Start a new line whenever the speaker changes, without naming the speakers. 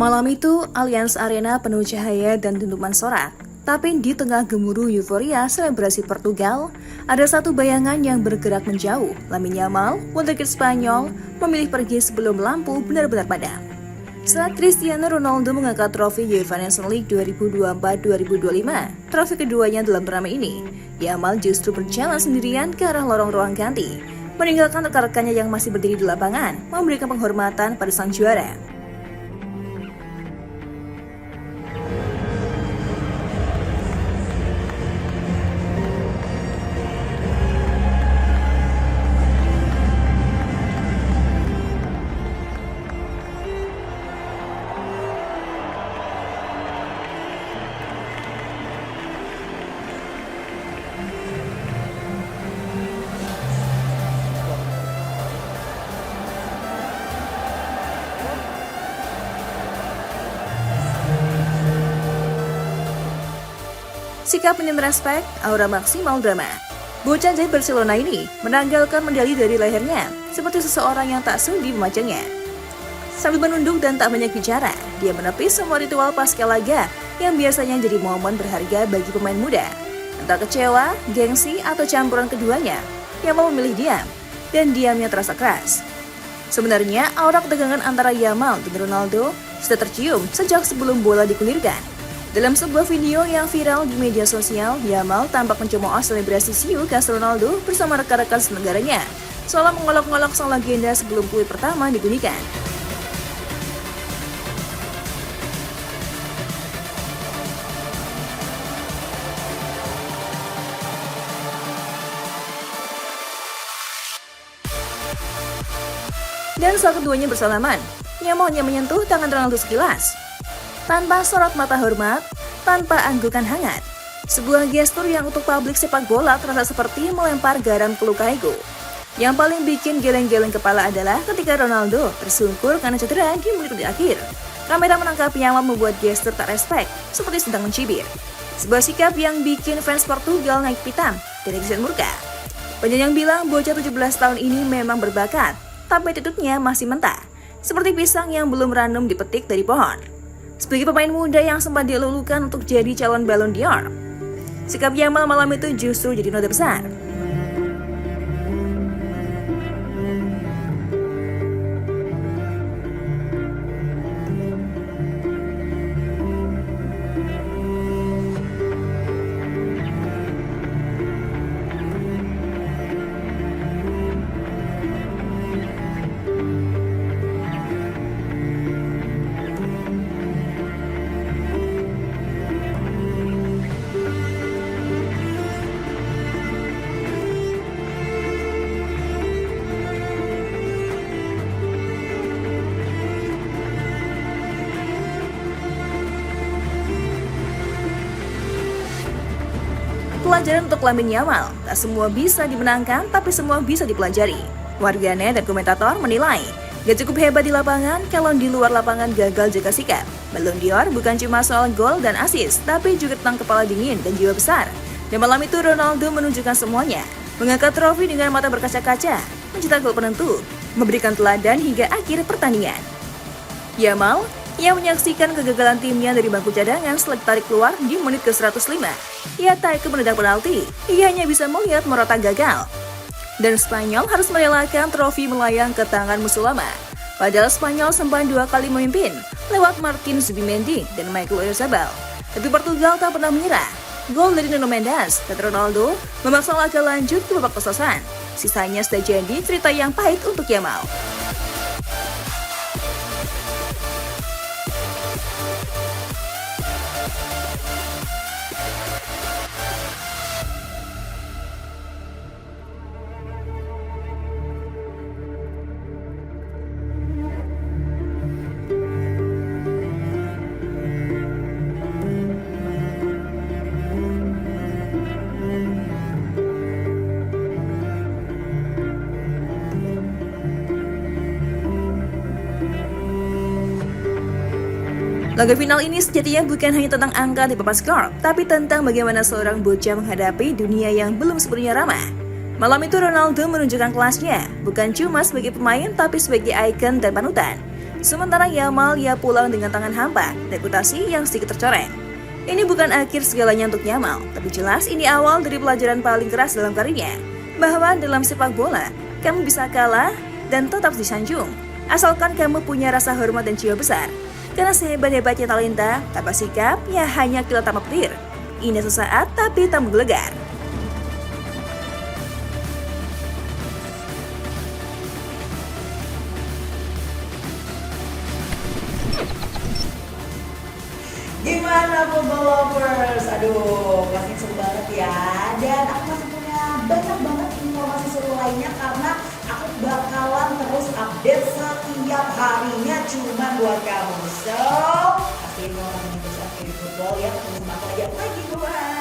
Malam itu, Allianz Arena penuh cahaya dan dentuman sorak. Tapi di tengah gemuruh euforia selebrasi Portugal, ada satu bayangan yang bergerak menjauh. Lamine Yamal, wonderkid Spanyol, memilih pergi sebelum lampu benar-benar padam. Saat Cristiano Ronaldo mengangkat trofi UEFA Nations League 2024-2025, trofi keduanya dalam turnamen ini, Yamal justru berjalan sendirian ke arah lorong ruang ganti, meninggalkan rekan-rekannya yang masih berdiri di lapangan, memberikan penghormatan pada sang juara. Sikap minim respek, aura maksimal drama. Bocah dari Barcelona ini menanggalkan medali dari lehernya seperti seseorang yang tak sudi memajangnya. Sambil menunduk dan tak banyak bicara, dia menepis semua ritual pasca laga yang biasanya jadi momen berharga bagi pemain muda. Entah kecewa, gengsi, atau campuran keduanya, yang mau memilih diam, dan diamnya terasa keras. Sebenarnya, aura ketegangan antara Yamal dan Ronaldo sudah tercium sejak sebelum bola digulirkan. Dalam sebuah video yang viral di media sosial, Yamal tampak mencemooh selebrasi siu khas Ronaldo bersama rekan-rekan senegaranya, seolah mengolok-ngolok sang legenda sebelum kue pertama dibunyikan. Dan saat keduanya bersalaman, Yamal hanya menyentuh tangan Ronaldo sekilas, tanpa sorot mata hormat, tanpa anggukan hangat. Sebuah gestur yang untuk publik sepak bola terasa seperti melempar garam ke luka ego. Yang paling bikin geleng-geleng kepala adalah ketika Ronaldo tersungkur karena cedera di menit akhir. Kamera menangkap Yamal membuat gestur tak respek, seperti sedang mencibir. Sebuah sikap yang bikin fans Portugal naik pitam dan netizen murka. Banyak yang bilang bocah 17 tahun ini memang berbakat, tapi attitude-nya masih mentah, seperti pisang yang belum ranum dipetik dari pohon. Sebagai pemain muda yang sempat dilulukan untuk jadi calon Ballon d'Or, sikap Yamal malam itu justru jadi nota besar. Pelajaran untuk Lamine Yamal, tak semua bisa dimenangkan, tapi semua bisa dipelajari. Warganet dan komentator menilai, gak cukup hebat di lapangan kalau di luar lapangan gagal jaga sikap. Ballon d'Or bukan cuma soal gol dan assist, tapi juga tentang kepala dingin dan jiwa besar. Dan malam itu Ronaldo menunjukkan semuanya, mengangkat trofi dengan mata berkaca-kaca, mencetak gol penentu, memberikan teladan hingga akhir pertandingan. Yamal yang menyaksikan kegagalan timnya dari bangku cadangan setelah ditarik keluar di menit ke-105. Ia tak ikut menendang penalti, ia hanya bisa melihat Morata gagal. Dan Spanyol harus merelakan trofi melayang ke tangan musuh lama. Padahal Spanyol sempat 2 kali memimpin lewat Martin Zubimendi dan Michael Oyarzabal. Tapi Portugal tak pernah menyerah. Gol dari Nuno Mendes dan Ronaldo memaksa laga lanjut ke babak pesosan. Sisanya sudah jadi cerita yang pahit untuk Yamal. Laga final ini sejatinya bukan hanya tentang angka di papan skor, tapi tentang bagaimana seorang bocah menghadapi dunia yang belum sepenuhnya ramah. Malam itu Ronaldo menunjukkan kelasnya, bukan cuma sebagai pemain tapi sebagai ikon dan panutan. Sementara Yamal ia pulang dengan tangan hampa, reputasi yang sedikit tercoreng. Ini bukan akhir segalanya untuk Yamal, tapi jelas ini awal dari pelajaran paling keras dalam karirnya, bahwa dalam sepak bola, kamu bisa kalah dan tetap disanjung, asalkan kamu punya rasa hormat dan jiwa besar. Karena sehebat-hebatnya talenta, tanpa sikap, ya hanya kilat tanpa petir. Indah sesaat, tapi tak menggelegar.
Gimana football lovers? Aduh, pasti seru banget ya. Dan aku masih punya banyak banget informasi seru lainnya karena aku bakalan terus update setiap harinya cuma buat kamu. So, pastiin kalau kamu bisa football ya, ketemu sama aku aja pagi, bye.